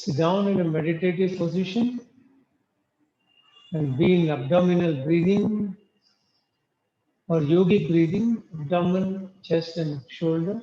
Sit down in a meditative position and be in abdominal breathing or yogic breathing, abdomen, chest and shoulder.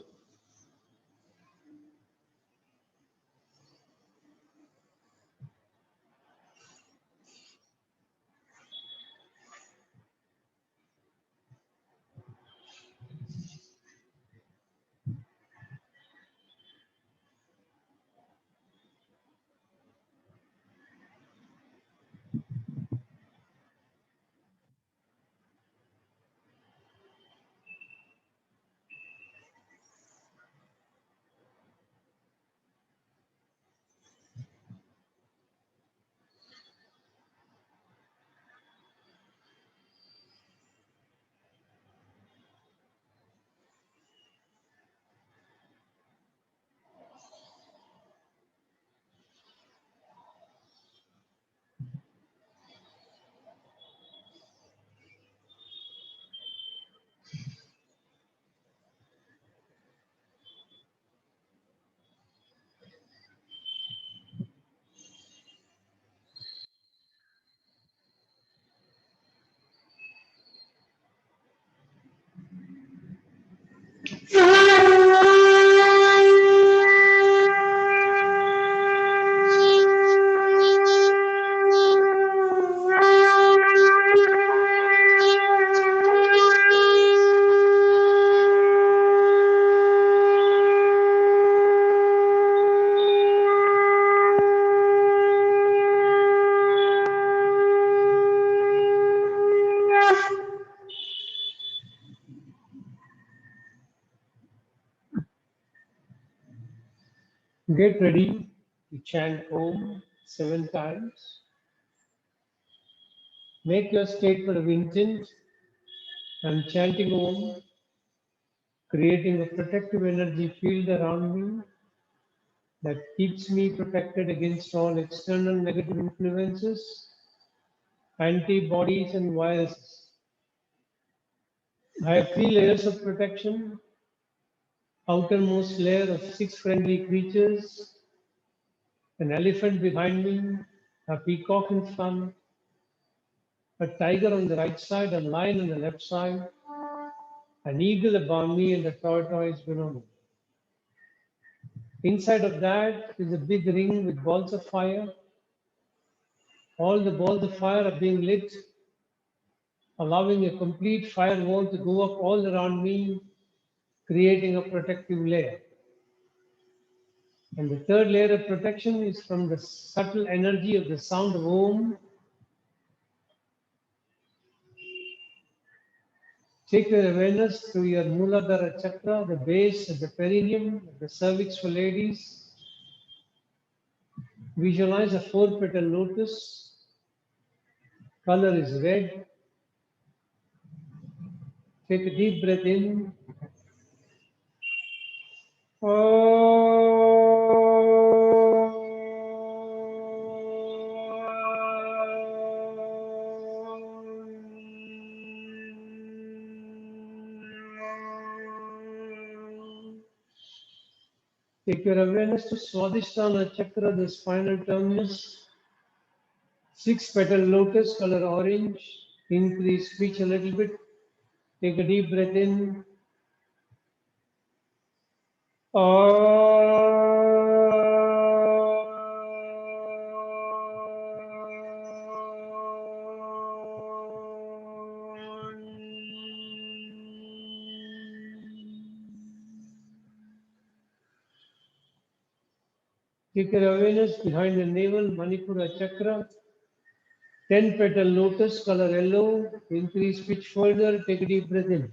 Get ready to chant Om 7 times. Make your statement of intent. I'm chanting Om, creating a protective energy field around me that keeps me protected against all external negative influences, antibodies, and viruses. I have 3 layers of protection: outermost layer of 6 friendly creatures, an elephant behind me, a peacock in front, a tiger on the right side, a lion on the left side, an eagle above me, and a tortoise below me. Inside of that is a big ring with balls of fire. All the balls of fire are being lit, allowing a complete firewall to go up all around me, creating a protective layer. And the third layer of protection is from the subtle energy of the sound of Om. Take your awareness to your Muladhara chakra, the base of the perineum, the cervix for ladies. Visualize a 4-petal lotus. Color is red. Take a deep breath in. Take your awareness to Swadhisthana chakra, the spinal terminus. 6-petal lotus, color orange. Increase pitch a little bit. Take a deep breath in. Take your awareness behind the navel, Manipura chakra. 10-petal lotus, color yellow. Increase pitch further. Take a deep breath in.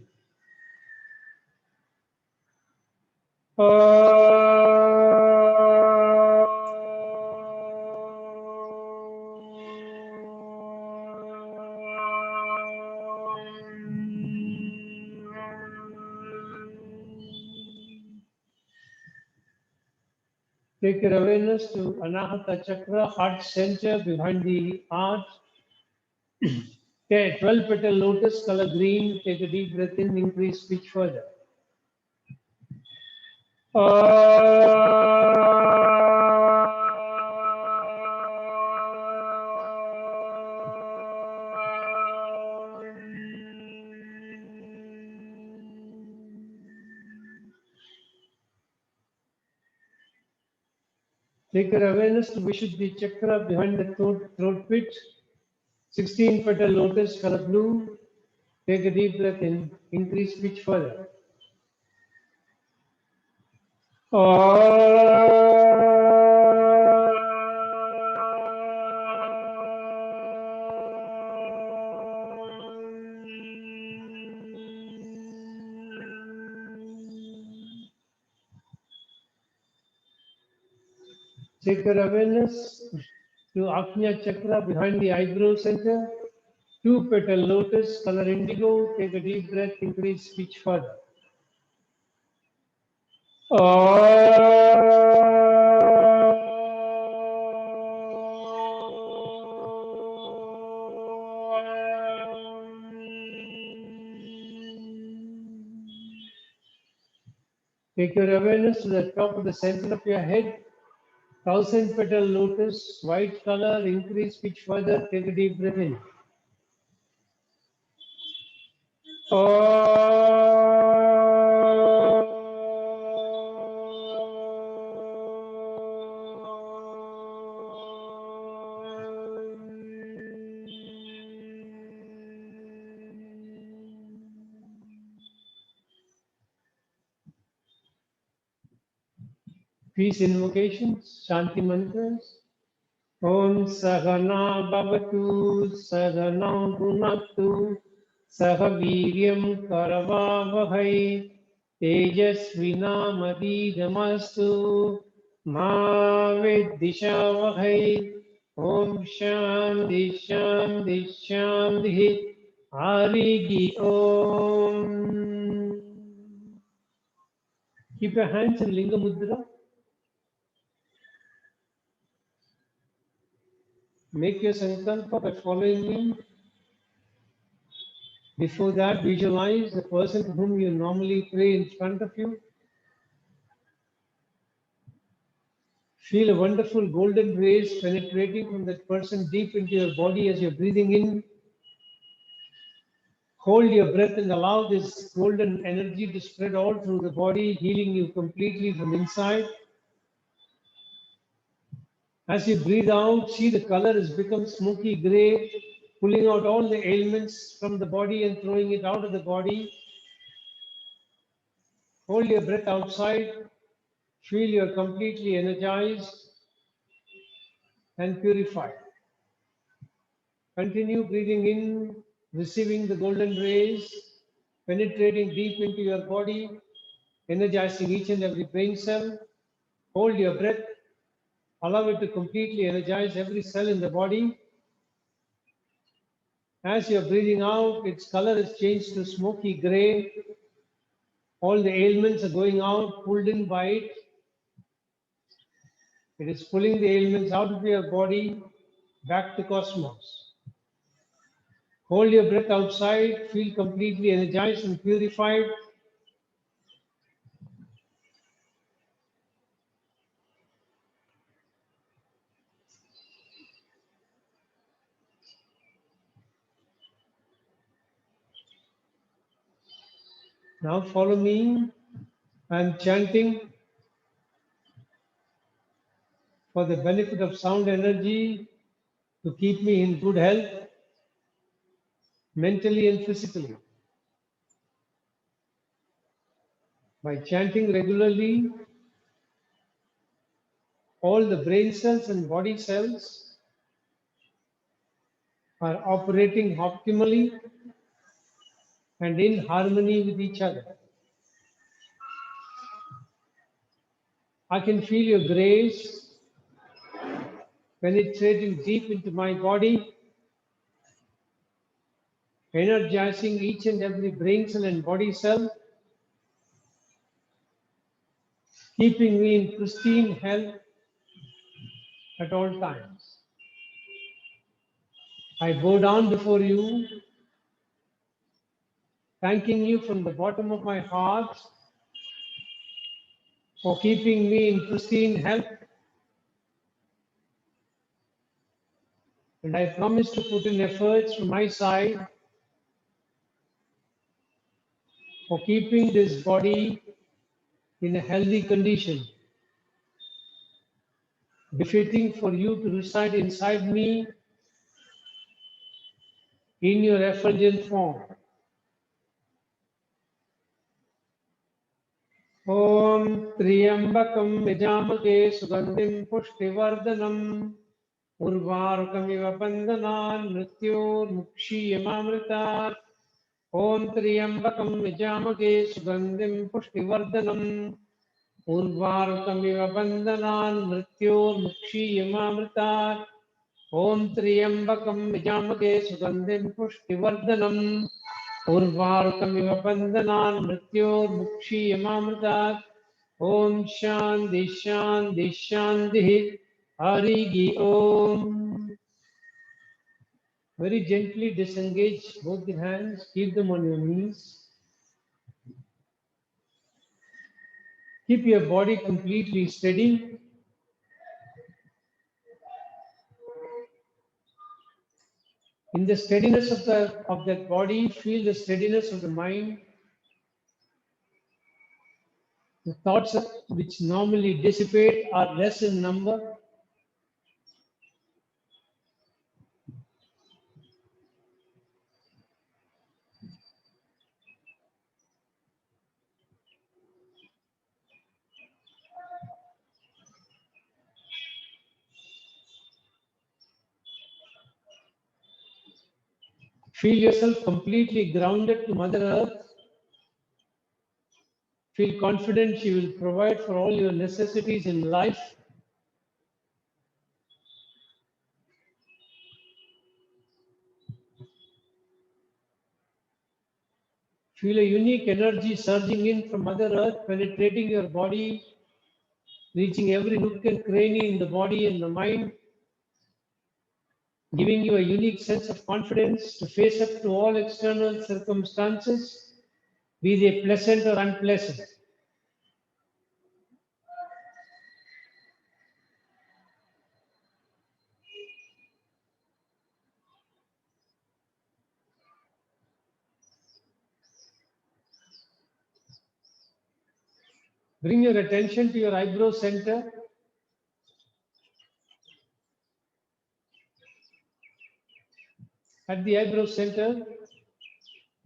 Take your awareness to Anahata chakra, heart center behind the heart. Okay, 12-petal lotus, color green. Take a deep breath in, increase pitch further. Take your awareness to Vishuddhi Chakra behind the throat pit. 16 petal lotus, color blue. Take a deep breath in. Increase pitch further. Take your awareness to Agnya Chakra behind the eyebrow center. 2 petal lotus, color indigo. Take a deep breath, increase pitch further. Take your awareness to the top of the center of your head. 1000 petal lotus, white color, increase pitch further. Take a deep breath in. Peace invocations, Shanti mantras. Om Sahana Bhavatu Sahana Bhunaktu Sahaviryam Karavavahai Tejasvinamavidamastu Ma Vidishavahai Om Shanti Shanti Shanti Harigi Om. Keep your hands in Linga Mudra. Make your sankalpa by following me. Before that, visualize the person to whom you normally pray in front of you. Feel a wonderful golden rays penetrating from that person deep into your body as you're breathing in. Hold your breath and allow this golden energy to spread all through the body, healing you completely from inside. As you breathe out, see the color has become smoky gray, pulling out all the ailments from the body and throwing it out of the body. Hold your breath outside. Feel you're completely energized and purified. Continue breathing in, receiving the golden rays, penetrating deep into your body, energizing each and every brain cell. Hold your breath. Allow it to completely energize every cell in the body. As you're breathing out, its color is changed to smoky gray. All the ailments are going out, pulled in by it. It is pulling the ailments out of your body, back to cosmos. Hold your breath outside, feel completely energized and purified. Now follow me. I'm chanting for the benefit of sound energy to keep me in good health, mentally and physically. By chanting regularly, all the brain cells and body cells are operating optimally and in harmony with each other. I can feel your grace penetrating deep into my body, energizing each and every brain cell and body cell, keeping me in pristine health at all times. I bow down before you, thanking you from the bottom of my heart for keeping me in pristine health. And I promise to put in efforts from my side for keeping this body in a healthy condition. befitting for you to reside inside me in your effulgent form. Om Triambakam Yajamake Sugandhim Pushtivardanam Urvarukamiva Bandhanan Mrityurmukshiyamamritat. Om Triambakam Yajamake Sugandhim Pushtivardanam Urvarukamiva Bandhanan Mrityurmukshiyamamritat. Om Triambakam Yajamake Sugandhim Pushtivardanam Urvarukamiva Bandhanan Mrityurmukshiyamamritat. Om Shanti Shanti Shanti Hari Om. Very gently disengage both the hands, keep them on your knees. Keep your body completely steady. In the steadiness of that body, feel the steadiness of the mind. The thoughts which normally dissipate are less in number. Feel yourself completely grounded to Mother Earth. Feel confident she will provide for all your necessities in life. Feel a unique energy surging in from Mother Earth, penetrating your body, reaching every nook and cranny in the body and the mind, giving you a unique sense of confidence to face up to all external circumstances, be they pleasant or unpleasant. Bring your attention to your eyebrow center. At the eyebrow center,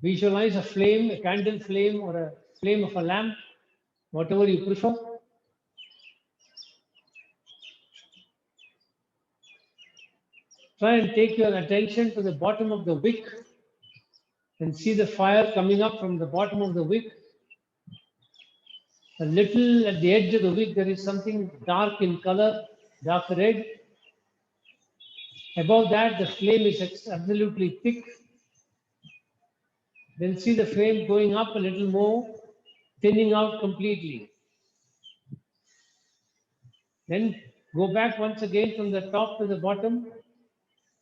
visualize a flame, a candle flame, or a flame of a lamp, whatever you prefer. Try and take your attention to the bottom of the wick and see the fire coming up from the bottom of the wick. A little at the edge of the wick, there is something dark in color, dark red. Above that, the flame is absolutely thick. Then see the flame going up a little more, thinning out completely. Then go back once again from the top to the bottom,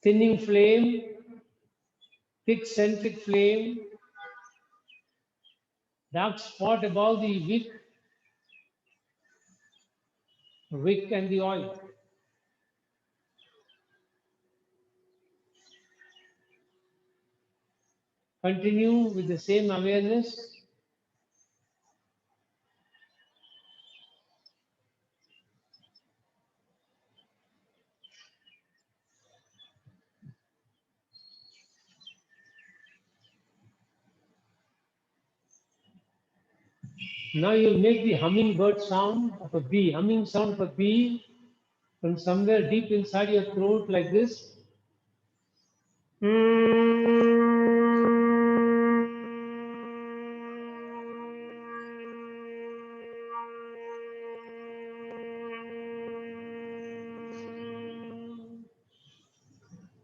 thinning flame, thick centric flame, dark spot above the wick and the oil. Continue with the same awareness. Now you'll make the hummingbird sound of a bee, humming sound of a bee from somewhere deep inside your throat like this.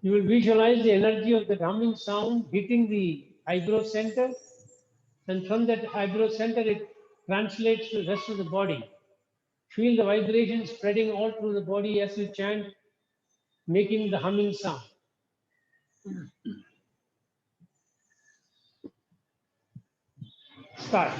You will visualize the energy of that humming sound hitting the eyebrow center, and from that eyebrow center it translates to the rest of the body. Feel the vibration spreading all through the body as you chant, making the humming sound. Start.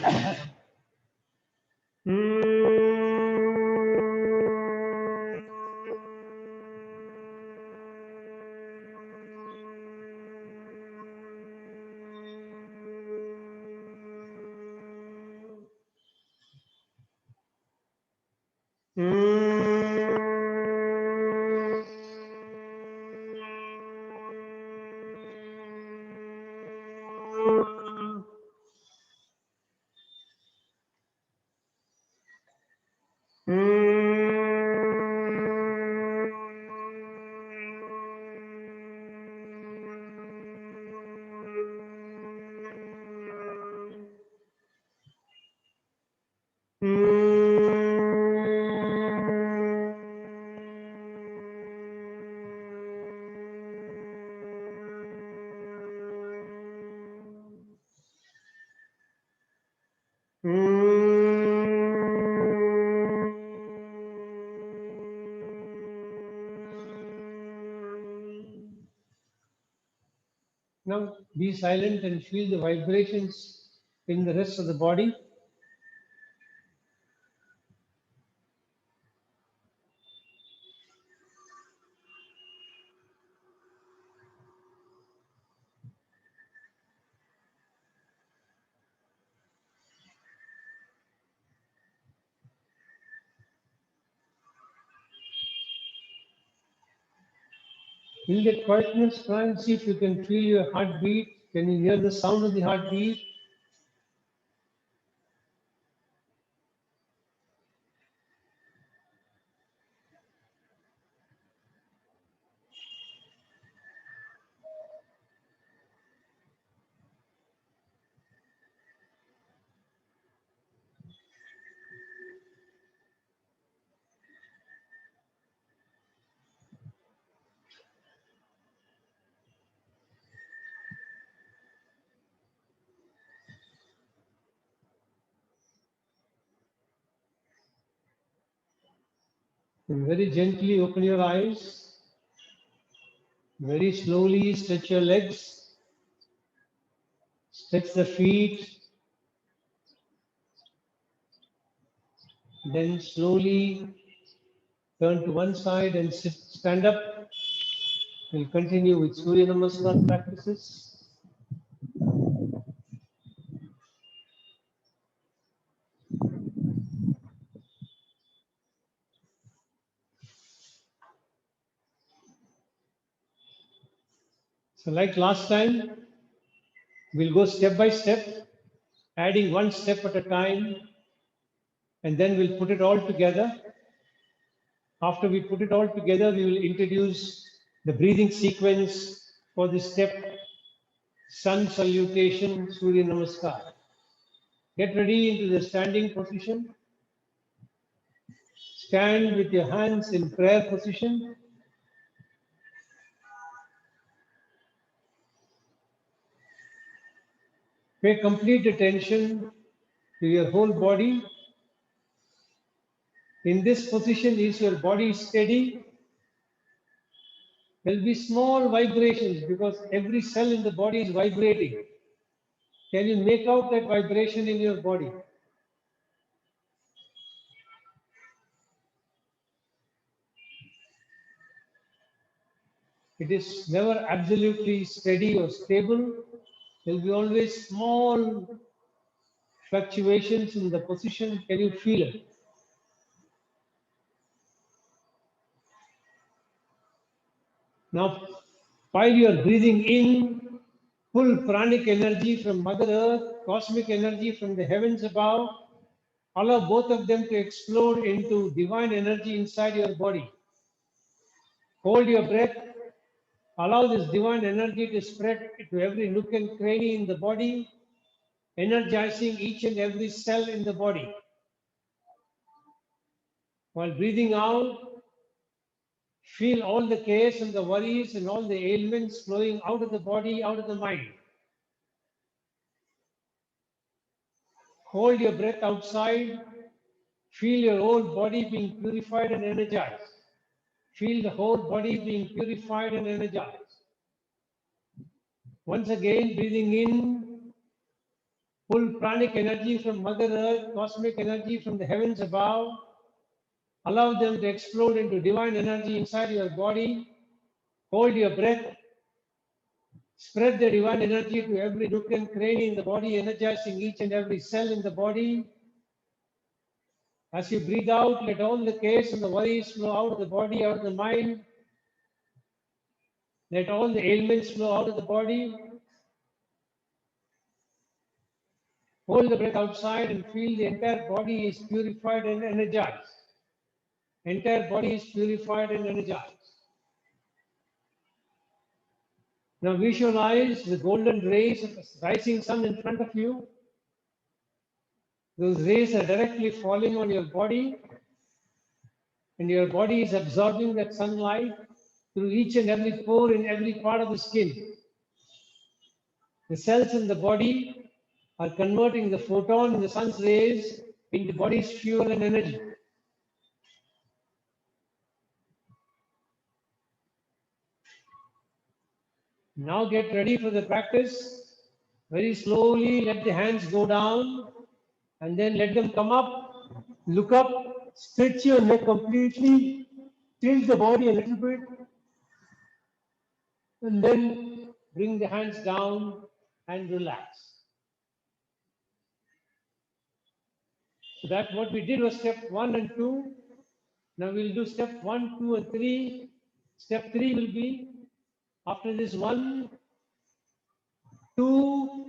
Now be silent and feel the vibrations in the rest of the body. In that quietness, try and see if you can feel your heartbeat. Can you hear the sound of the heartbeat? And very gently open your eyes. Very slowly stretch your legs. Stretch the feet. Then slowly turn to one side and stand up. We'll continue with Surya Namaskar practices. So like last time, we'll go step by step, adding one step at a time, and then we'll put it all together. After we put it all together, we will introduce the breathing sequence for this step, Sun Salutation, Surya Namaskar. Get ready into the standing position. Stand with your hands in prayer position. Pay complete attention to your whole body. In this position, is your body steady? There will be small vibrations because every cell in the body is vibrating. Can you make out that vibration in your body? It is never absolutely steady or stable. There will be always small fluctuations in the position. Can you feel it? Now, while you are breathing in, pull pranic energy from Mother Earth, cosmic energy from the heavens above. Allow both of them to explode into divine energy inside your body. Hold your breath. Allow this divine energy to spread to every nook and cranny in the body, energizing each and every cell in the body. While breathing out, feel all the cares and the worries and all the ailments flowing out of the body, out of the mind. Hold your breath outside. Feel your whole body being purified and energized. Feel the whole body being purified and energized. Once again, breathing in, pull pranic energy from Mother Earth, cosmic energy from the heavens above. Allow them to explode into divine energy inside your body. Hold your breath. Spread the divine energy to every nook and cranny in the body, energizing each and every cell in the body. As you breathe out, let all the cares and the worries flow out of the body, out of the mind. Let all the ailments flow out of the body. Hold the breath outside and feel the entire body is purified and energized. Entire body is purified and energized. Now visualize the golden rays of the rising sun in front of you. Those rays are directly falling on your body, and your body is absorbing that sunlight through each and every pore in every part of the skin. The cells in the body are converting the photon in the sun's rays into body's fuel and energy. Now get ready for the practice. Very slowly let the hands go down and then let them come up. Look up, stretch your neck completely, tilt the body a little bit, and then bring the hands down and relax. So that what we did was step 1 and 2. Now we'll do step 1, 2, and 3. Step 3 will be after this 1, 2,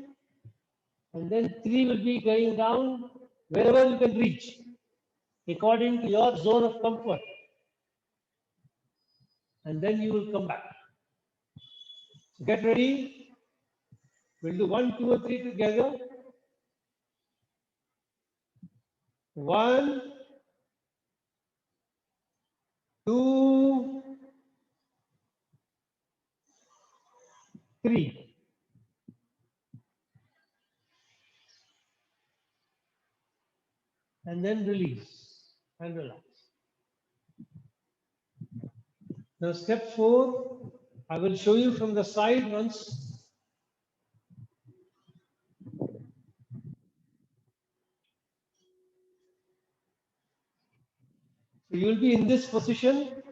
and then 3 will be going down wherever you can reach according to your zone of comfort. And then you will come back. So get ready. We'll do 1, 2, and 3 together. 1, 2, 3. And then release and relax. Now step 4, I will show you from the side once. So you will be in this position.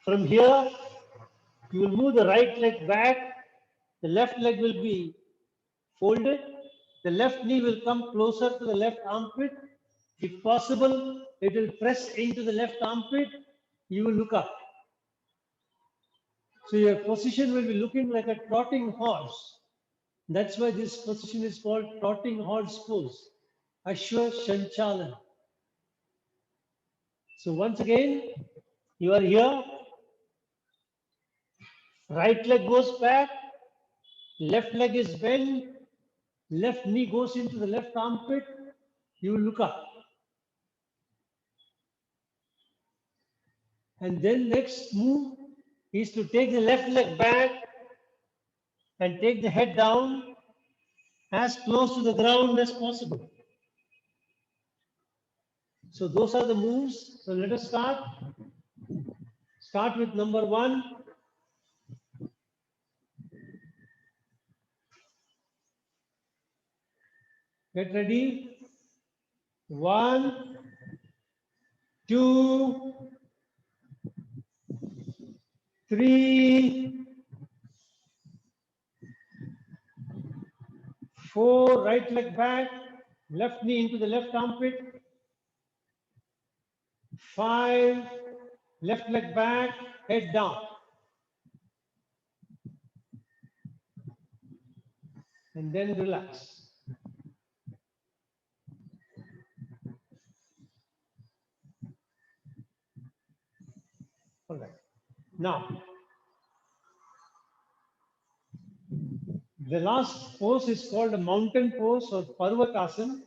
From here, you will move the right leg back. The left leg will be folded. The left knee will come closer to the left armpit. If possible, it will press into the left armpit. You will look up. So your position will be looking like a trotting horse. That's why this position is called trotting horse pose. Ashwa Shanchalana. So once again, you are here. Right leg goes back. Left leg is bent. Left knee goes into the left armpit. You will look up. And then next move is to take the left leg back and take the head down as close to the ground as possible. So those are the moves. So let us start. Start with number 1. Get ready. 1, 2, 3, 4. Right leg back. Left knee into the left armpit. 5. Left leg back. Head down. And then relax. All right. Now, the last pose is called a mountain pose or Parvatasana.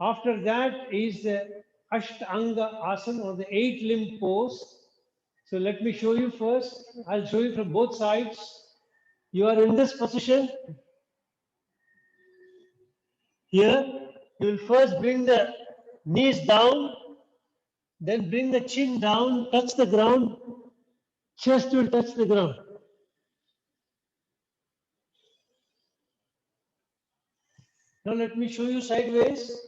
After that is the Ashtanga Asana or the 8-limb pose. So let me show you first. I'll show you from both sides. You are in this position. Here, you will first bring the knees down, then bring the chin down, touch the ground, chest will touch the ground. Now let me show you sideways.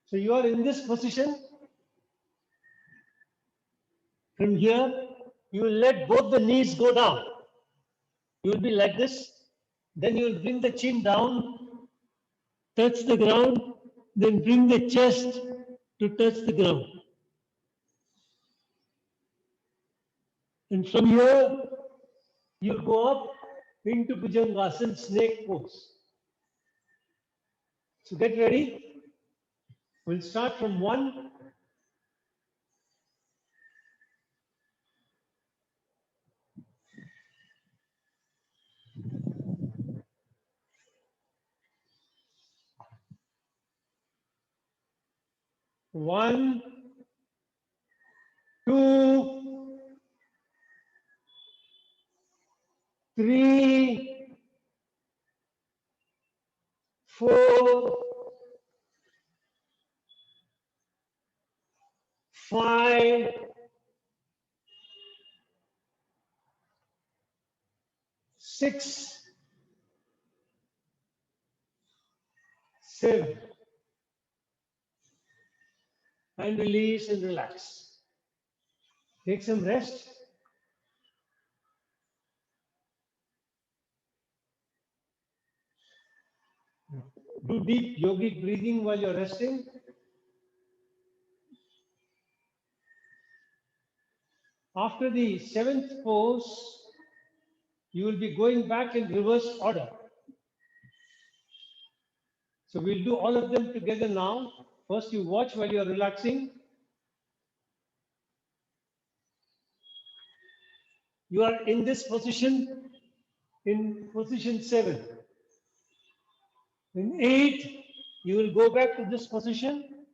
So you are in this position. From here, you will let both the knees go down. You will be like this. Then you will bring the chin down, touch the ground, then bring the chest to touch the ground. And from here, you go up into Bhujangasana, snake pose. So get ready. We'll start from 1. 1, 2, 3, 4, 5, 6, 7, and release and relax. Take some rest. Do deep yogic breathing while you're resting. After the 7th pose, you will be going back in reverse order. So we'll do all of them together now. First, you watch while you're relaxing. You are in this position, in position 7. In 8, you will go back to this position.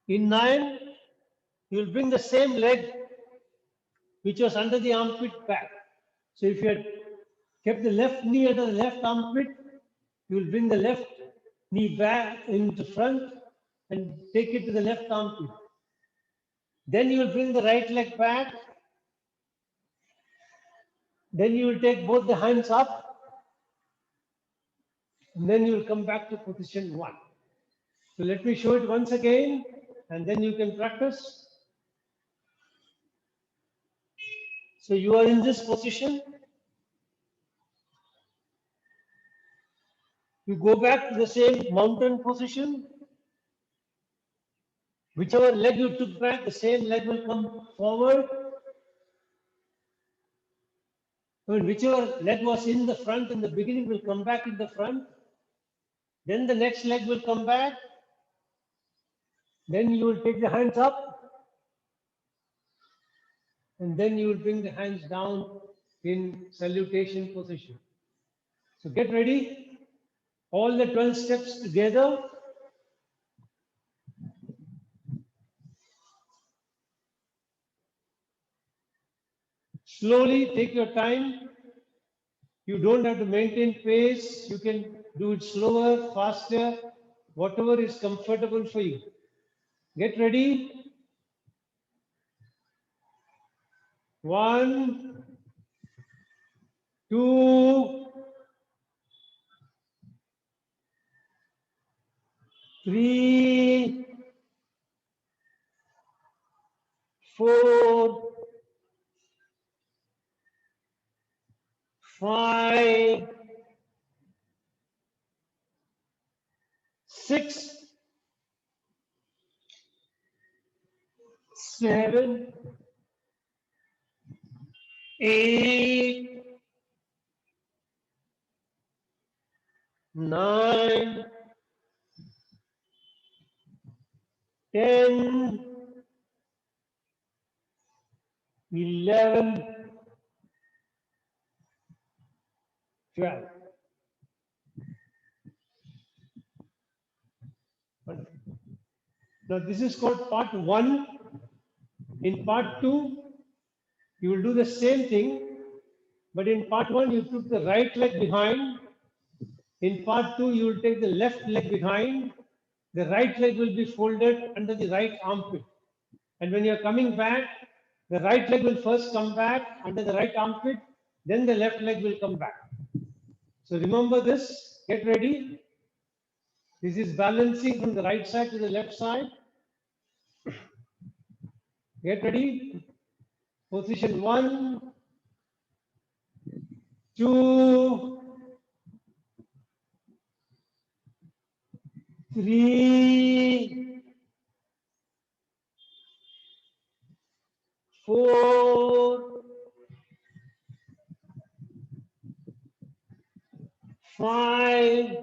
In 9, you will bring the same leg which was under the armpit back. So if you had kept the left knee under the left armpit, you will bring the left knee back into front and take it to the left armpit. Then you will bring the right leg back. Then you will take both the hands up. And then you will come back to position 1. So let me show it once again, and then you can practice. So you are in this position. You go back to the same mountain position. Whichever leg you took back, the same leg will come forward. I mean, whichever leg was in the front in the beginning will come back in the front. Then the next leg will come back. Then you will take the hands up. And then you will bring the hands down in salutation position. So get ready. All the 12 steps together. Slowly take your time. You don't have to maintain pace. You can do it slower, faster, whatever is comfortable for you. Get ready. 1, 2, 3, 4, 5, 6, 7, 8, 9, 10, 11, 12. Now this is called part 1. In part 2, you will do the same thing, but in part 1, you took the right leg behind. In part 2, you will take the left leg behind. The right leg will be folded under the right armpit. And when you're coming back, the right leg will first come back under the right armpit, then the left leg will come back. So remember this, get ready. This is balancing from the right side to the left side. Get ready. Position 1, 2, 3, 4, 5,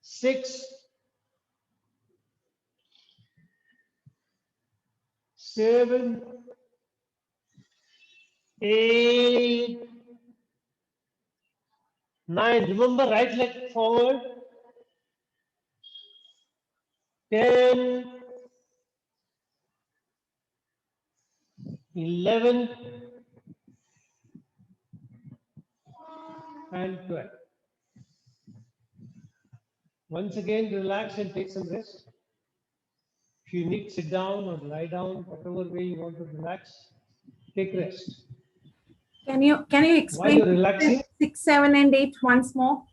6, 7, 8, 9. Remember, right leg forward. 10. 11. And 12. Once again, relax and take some rest. If you need to sit down or lie down, whatever way you want to relax, take rest. Can you While explain you're relaxing, 6, 7, and 8 once more?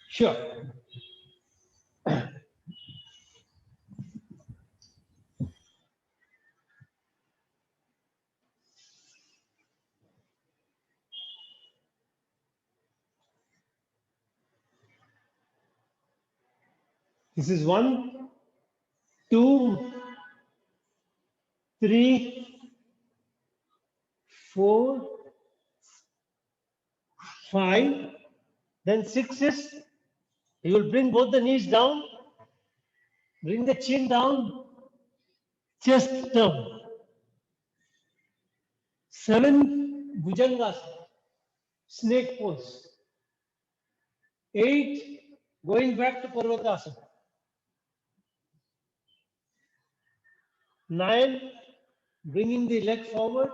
sure. This is 1, 2, 3, 4, 5. Then 6 is you will bring both the knees down, bring the chin down, chest down. 7, Bhujangasana, snake pose. 8, going back to Parvatasana. 9, bringing the leg forward.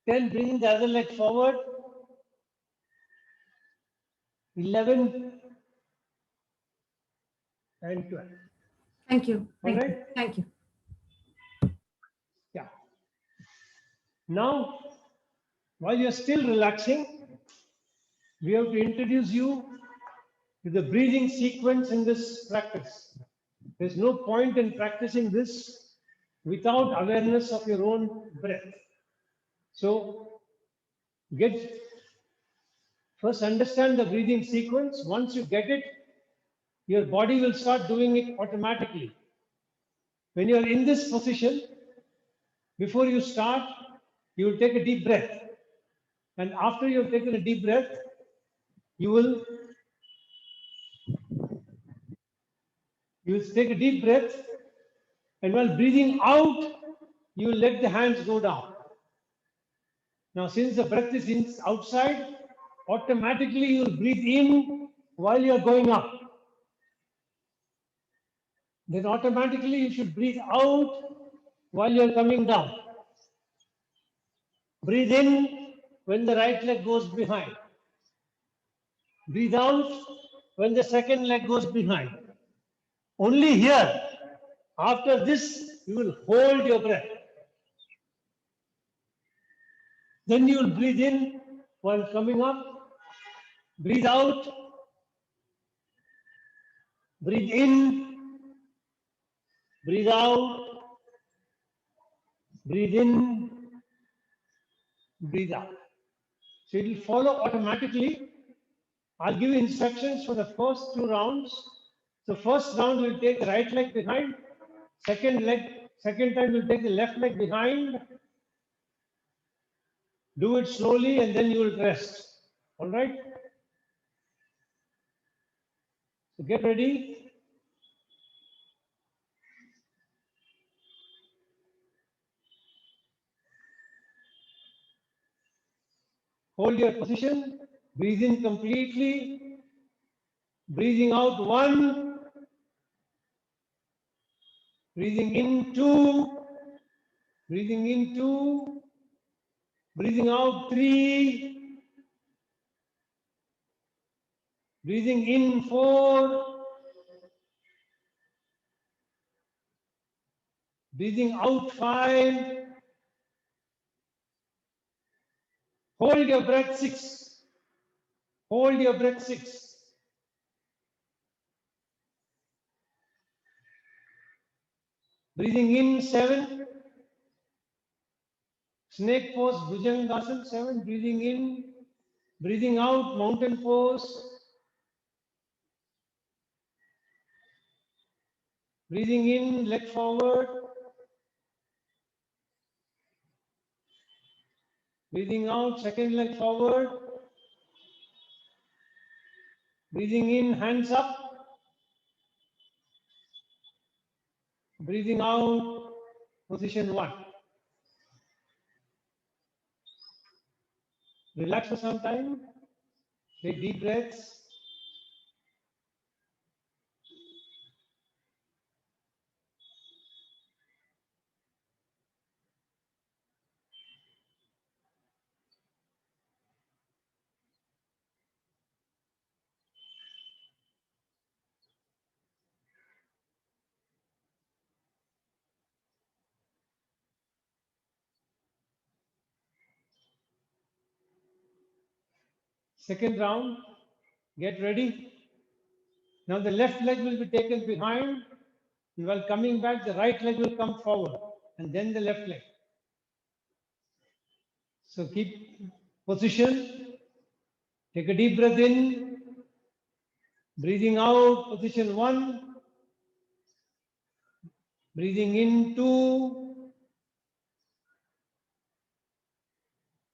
10, bringing the other leg forward. 11 and 12. Thank you. All Thank you. right? Thank you. Yeah. Now, while you're still relaxing, we have to introduce you to the breathing sequence in this practice. There's no point in practicing this without awareness of your own breath. So, first understand the breathing sequence. Once you get it, your body will start doing it automatically. When you are in this position, before you start, you will take a deep breath. And after you have taken a deep breath, you will take a deep breath, and while breathing out, you will let the hands go down. Now, since the breath is outside, automatically you will breathe in while you are going up. Then automatically you should breathe out while you are coming down. Breathe in when the right leg goes behind. Breathe out when the second leg goes behind. Only here, after this, you will hold your breath. Then you will breathe in while coming up. Breathe out. Breathe in. Breathe out. Breathe in. Breathe out. So it will follow automatically. I'll give you instructions for the first 2 rounds. So first round we'll take the right leg behind. Second time we'll take the left leg behind. Do it slowly and then you will rest. All right? So get ready. Hold your position. Breathe in completely. Breathing out 1. Breathing in 2. Breathing in 2. Breathing out 3. Breathing in 4. Breathing out 5. Hold your breath 6. Hold your breath 6. Breathing in 7. Snake pose, Bhujangasana 7. Breathing in. Breathing out, mountain pose. Breathing in, leg forward. Breathing out, second leg forward. Breathing in, hands up. Breathing out, position 1. Relax for some time. Take deep breaths. Second round, get ready. Now the left leg will be taken behind, and while coming back, the right leg will come forward, and then the left leg. So keep position, take a deep breath in, breathing out, position 1, breathing in 2,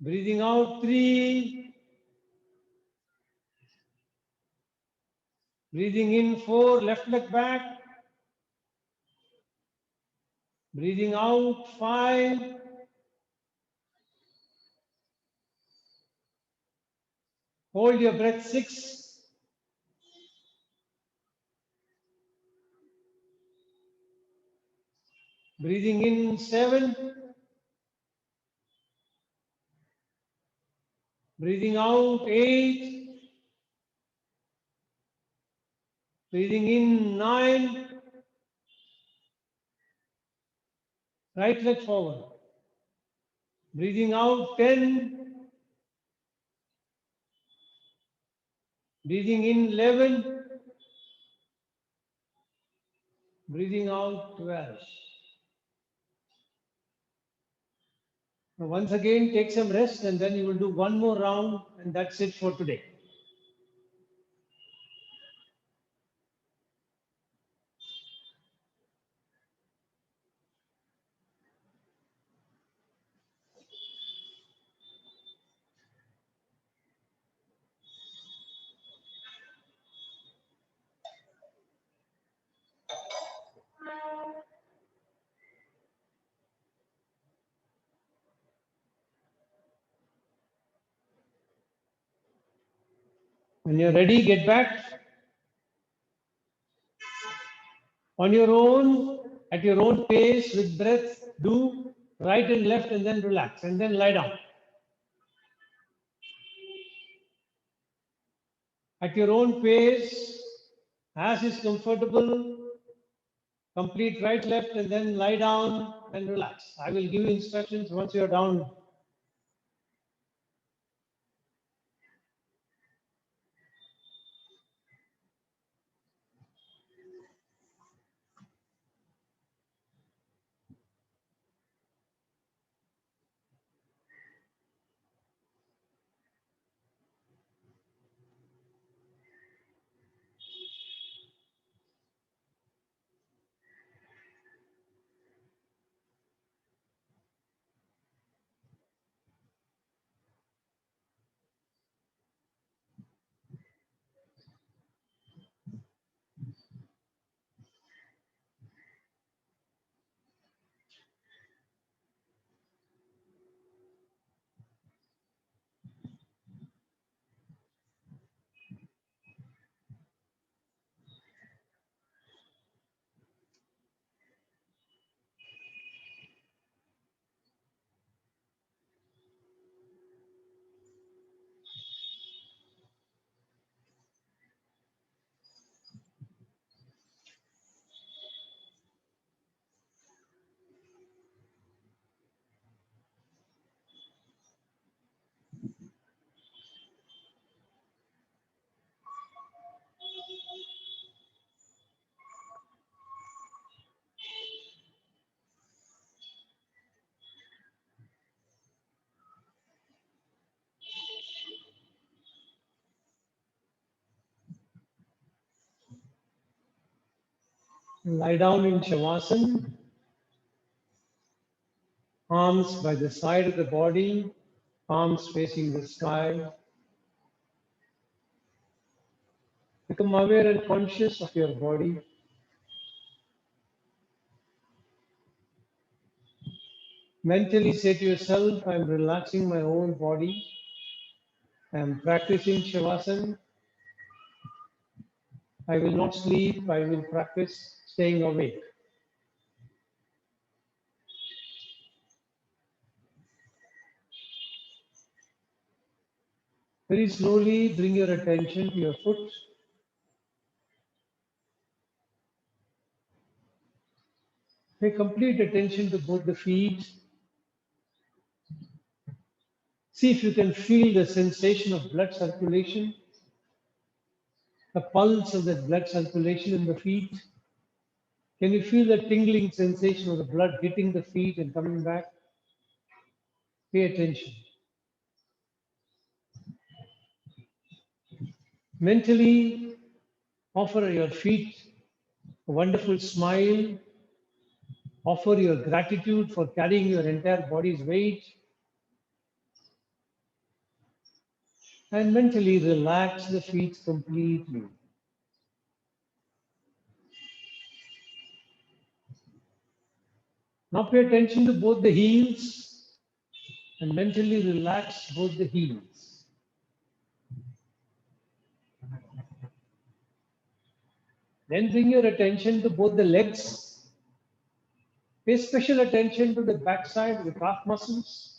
breathing out 3, breathing in 4, left leg back, breathing out 5, hold your breath 6, breathing in 7, breathing out 8, breathing in 9, right leg forward, breathing out 10, breathing in 11, breathing out 12. Now once again, take some rest and then you will do one more round and that's it for today. When you're ready, get back. On your own, at your own pace, with breath, do right and left and then relax and then lie down. At your own pace, as is comfortable, complete right, left and then lie down and relax. I will give you instructions once you're down. Lie down in Shavasana, arms by the side of the body, palms facing the sky. Become aware and conscious of your body. Mentally say to yourself, I'm relaxing my own body. I am practicing Shavasana. I will not sleep. I will practice staying awake. Very slowly bring your attention to your foot. Pay complete attention to both the feet. See if you can feel the sensation of blood circulation, the pulse of the blood circulation in the feet. Can you feel the tingling sensation of the blood hitting the feet and coming back? Pay attention. Mentally, offer your feet a wonderful smile. Offer your gratitude for carrying your entire body's weight. And mentally relax the feet completely. Now pay attention to both the heels and mentally relax both the heels. Then bring your attention to both the legs. Pay special attention to the backside, the calf muscles.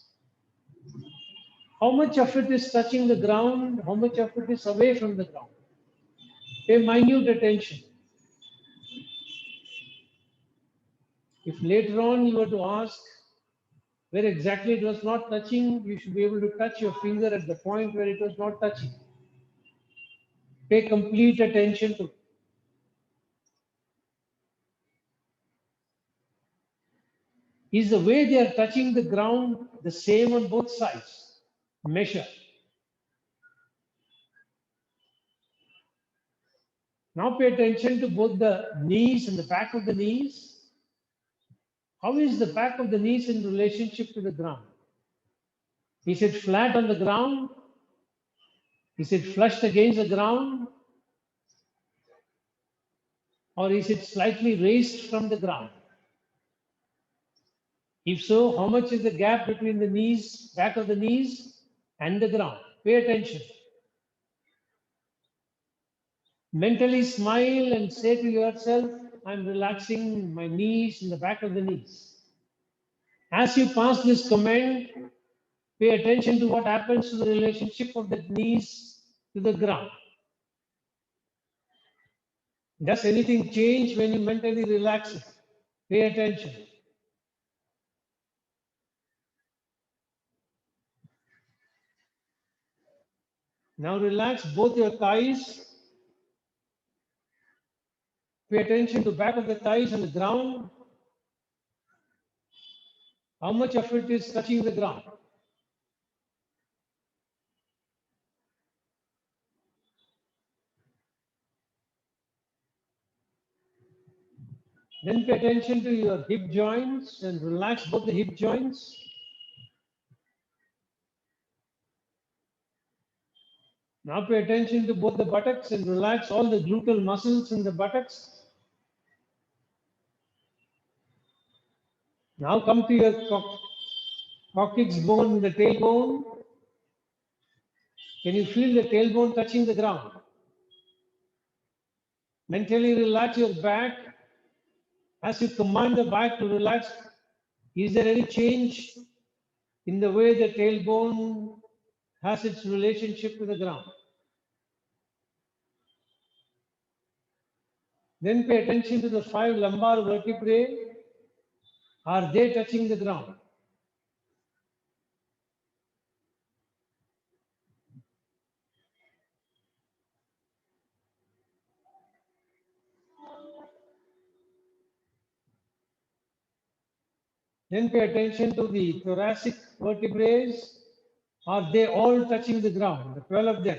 How much of it is touching the ground? How much of it is away from the ground? Pay minute attention. If later on you were to ask where exactly it was not touching, you should be able to touch your finger at the point where it was not touching. Pay complete attention to it. Is the way they are touching the ground the same on both sides? Measure. Now pay attention to both the knees and the back of the knees. How is the back of the knees in relationship to the ground? Is it flat on the ground? Is it flushed against the ground? Or is it slightly raised from the ground? If so, how much is the gap between the knees, back of the knees, and the ground? Pay attention. Mentally smile and say to yourself, I'm relaxing my knees and the back of the knees. As you pass this comment, pay attention to what happens to the relationship of the knees to the ground. Does anything change when you mentally relax it? Pay attention. Now relax both your thighs. Pay attention to back of the thighs and the ground. How much of it is touching the ground? Then pay attention to your hip joints and relax both the hip joints. Now pay attention to both the buttocks and relax all the gluteal muscles in the buttocks. Now come to your coccyx bone and the tailbone. Can you feel the tailbone touching the ground? Mentally relax your back. As you command the back to relax, is there any change in the way the tailbone has its relationship to the ground? Then pay attention to the 5 lumbar vertebrae. Are they touching the ground? Then pay attention to the thoracic vertebrae. Are they all touching the ground? The 12 of them.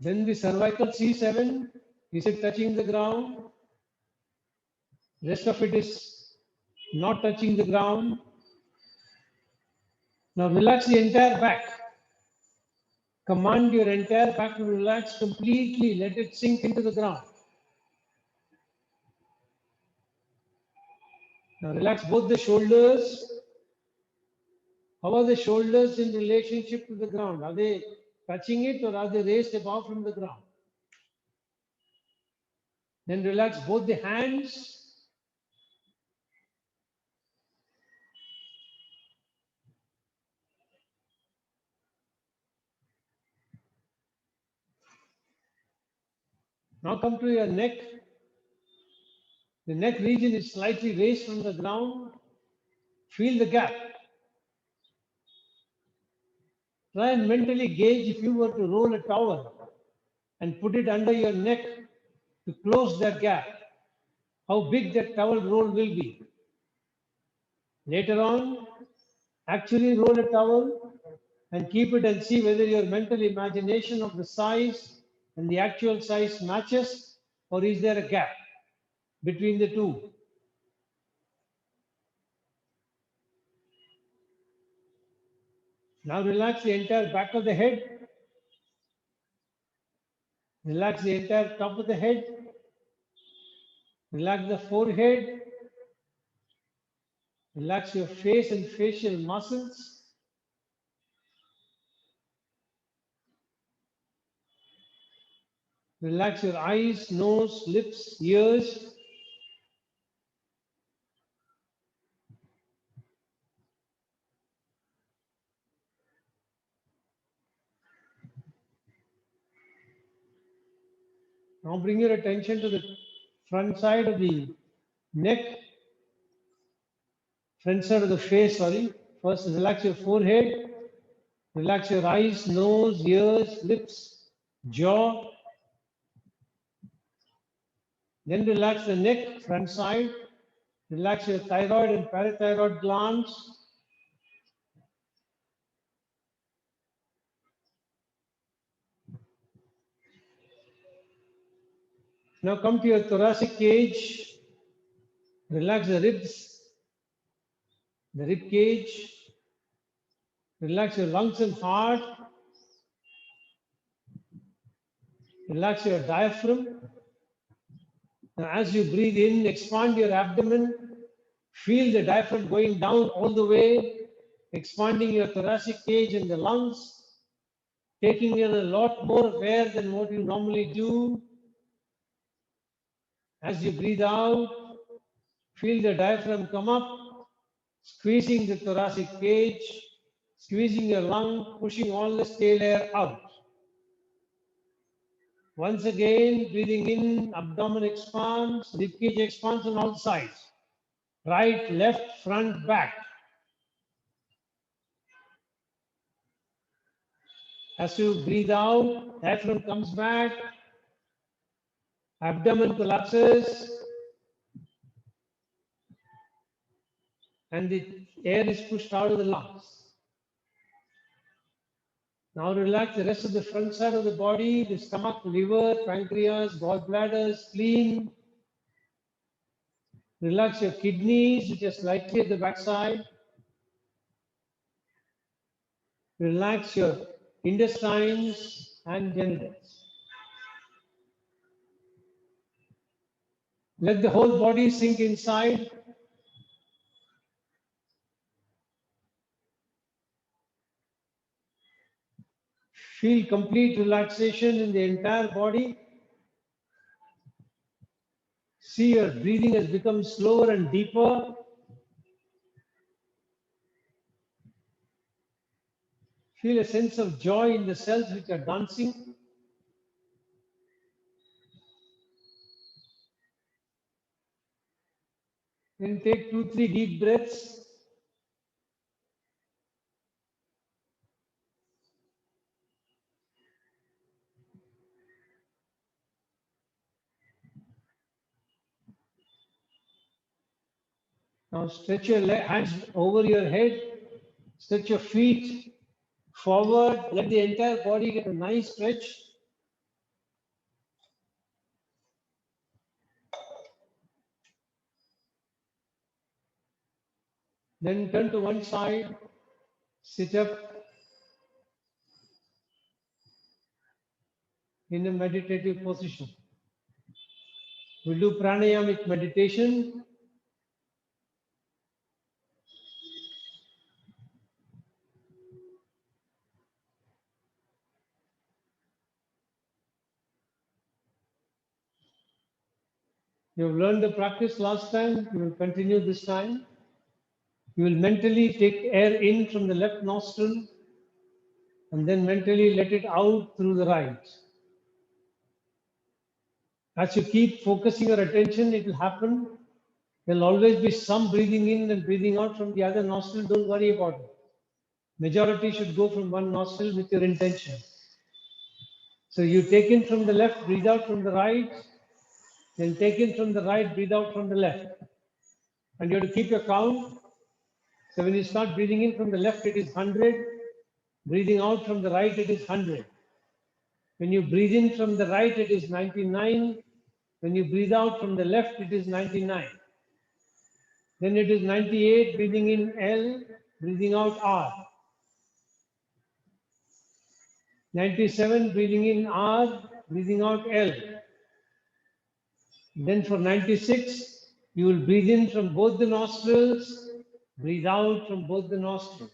Then the cervical C7, is it touching the ground? Rest of it is not touching the ground. Now relax the entire back. Command your entire back to relax completely. Let it sink into the ground. Now relax both the shoulders. How are the shoulders in relationship to the ground? Are they touching it or are they raised above from the ground? Then relax both the hands. Now come to your neck. The neck region is slightly raised from the ground. Feel the gap. Try and mentally gauge if you were to roll a towel and put it under your neck to close that gap, how big that towel roll will be. Later on, actually roll a towel and keep it and see whether your mental imagination of the size and the actual size matches, or is there a gap between the two. Now relax the entire back of the head. Relax the entire top of the head. Relax the forehead. Relax your face and facial muscles. Relax your eyes, nose, lips, ears. Now bring your attention to the front side of the neck, front side of the face, sorry. First, relax your forehead. Relax your eyes, nose, ears, lips, jaw. Then relax the neck, front side. Relax your thyroid and parathyroid glands. Now come to your thoracic cage. Relax the ribs, the rib cage. Relax your lungs and heart. Relax your diaphragm. Now, as you breathe in, expand your abdomen. Feel the diaphragm going down all the way, expanding your thoracic cage and the lungs, taking in a lot more air than what you normally do. As you breathe out, feel the diaphragm come up, squeezing the thoracic cage, squeezing your lung, pushing all the stale air out. Once again, breathing in, abdomen expands, ribcage expands on all sides. Right, left, front, back. As you breathe out, diaphragm comes back, abdomen collapses, and the air is pushed out of the lungs. Now relax the rest of the front side of the body, the stomach, liver, pancreas, gallbladder, spleen. Relax your kidneys, which are slightly at the back side. Relax your intestines and genitals. Let the whole body sink inside. Feel complete relaxation in the entire body. See your breathing has become slower and deeper. Feel a sense of joy in the cells which are dancing. Then take 2-3 deep breaths. Now stretch your hands over your head. Stretch your feet forward. Let the entire body get a nice stretch. Then turn to one side. Sit up in a meditative position. We'll do pranayamic meditation. You have learned the practice last time, you will continue this time. You will mentally take air in from the left nostril and then mentally let it out through the right. As you keep focusing your attention, it will happen. There will always be some breathing in and breathing out from the other nostril. Don't worry about it. Majority should go from one nostril with your intention. So you take in from the left, breathe out from the right, then take in from the right, breathe out from the left. And you have to keep your count. So when you start breathing in from the left, it is 100. Breathing out from the right, it is 100. When you breathe in from the right, it is 99. When you breathe out from the left, it is 99. Then it is 98, breathing in L, breathing out R. 97, breathing in R, breathing out L. Then for 96, you will breathe in from both the nostrils, breathe out from both the nostrils.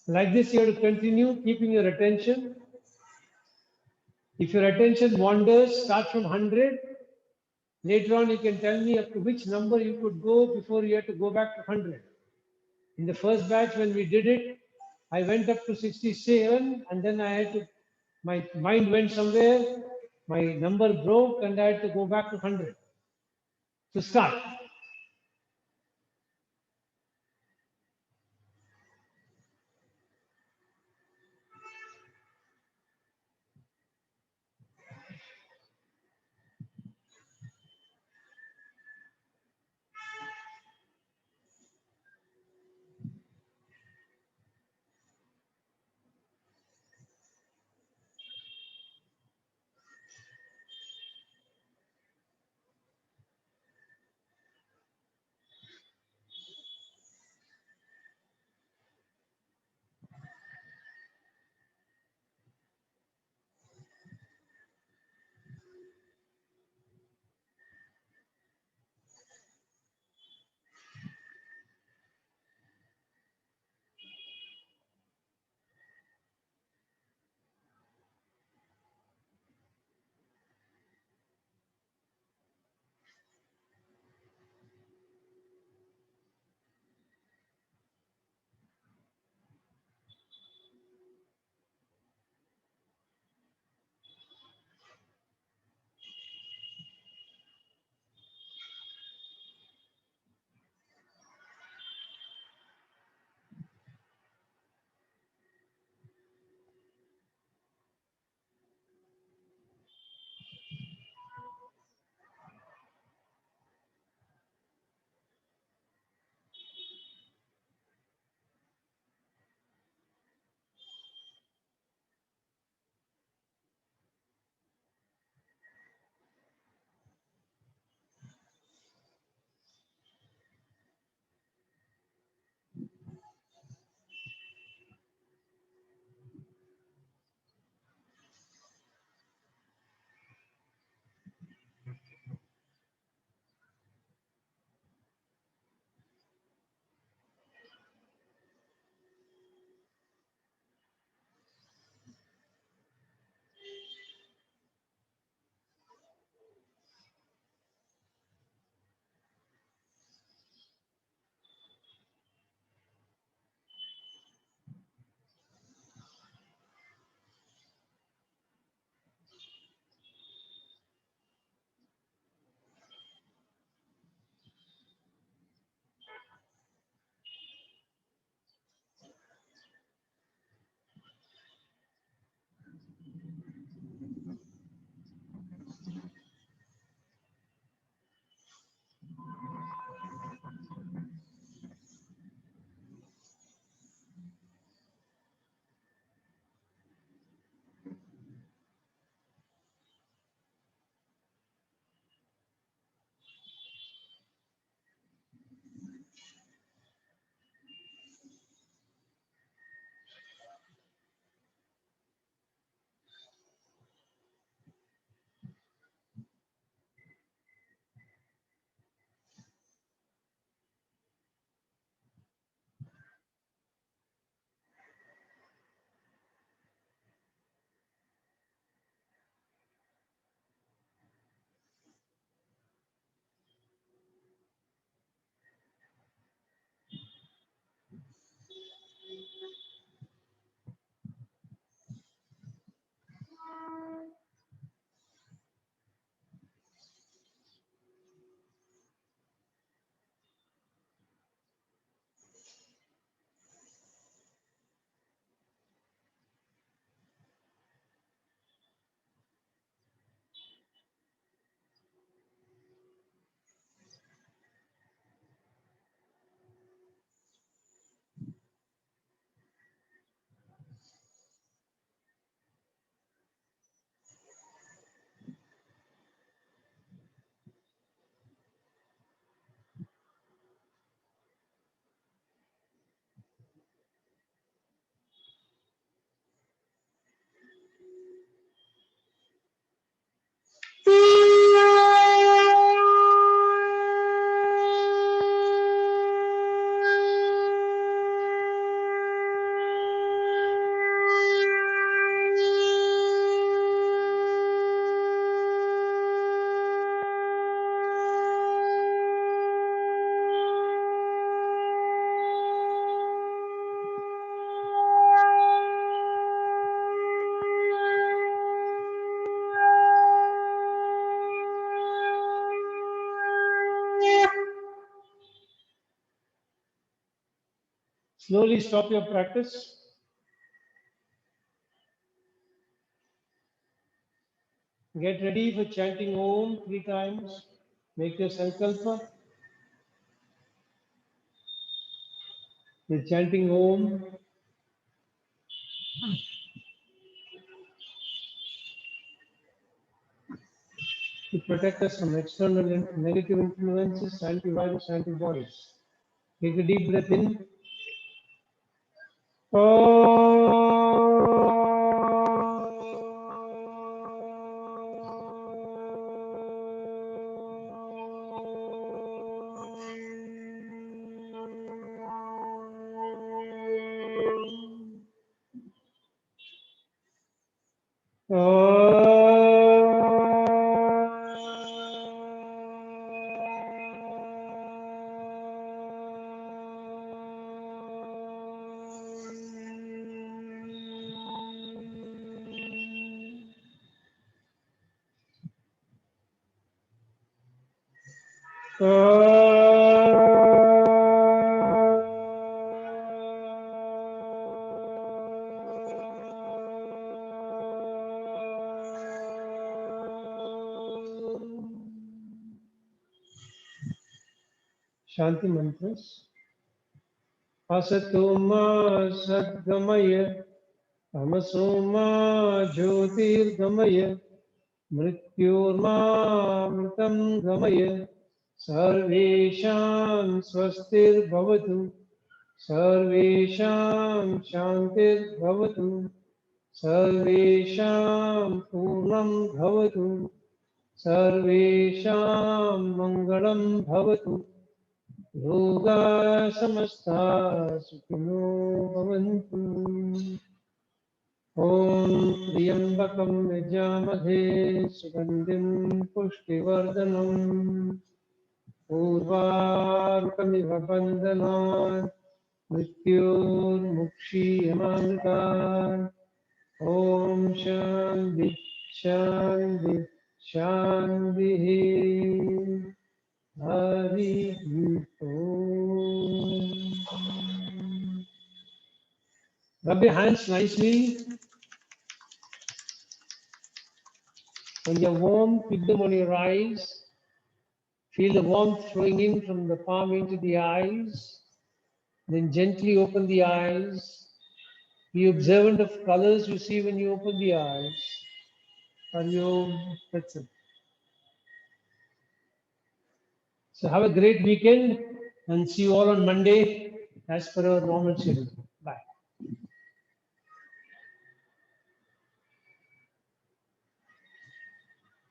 Like this, you have to continue keeping your attention. If your attention wanders, start from 100. Later on, you can tell me up to which number you could go before you have to go back to 100. In the first batch, when we did it, I went up to 67 and then I had to, my mind went somewhere, my number broke and I had to go back to 100. So start. Slowly stop your practice. Get ready for chanting Om 3 times. Make your sankalpa. You're chanting Om. To protect us from external negative influences, antivirus, antibodies. Take a deep breath in. Shanti mantras. Asatoma sadgamaya, tamasoma jyotirgamaya, mrityorma mritam gamaya, sarvesham swastir bhavatu, sarvesham shantir bhavatu, sarvesham purnam bhavatu, sarvesham mangalam bhavatu. Yoga samasta sukhino bhavantu. Om Triyambakam Yajamade Sugandhim Pushtivardhanam Urvarukamiva Bandhanat Mrityur Mukshiyamamritat. Om Shanti Shanti Shanti. Hari Om. Rub your hands nicely. When you're warm, keep them on your eyes. Feel the warmth flowing in from the palm into the eyes. Then gently open the eyes. Be observant of colors you see when you open the eyes. Hari Om. That's it. So have a great weekend and see you all on Monday as per our normal schedule.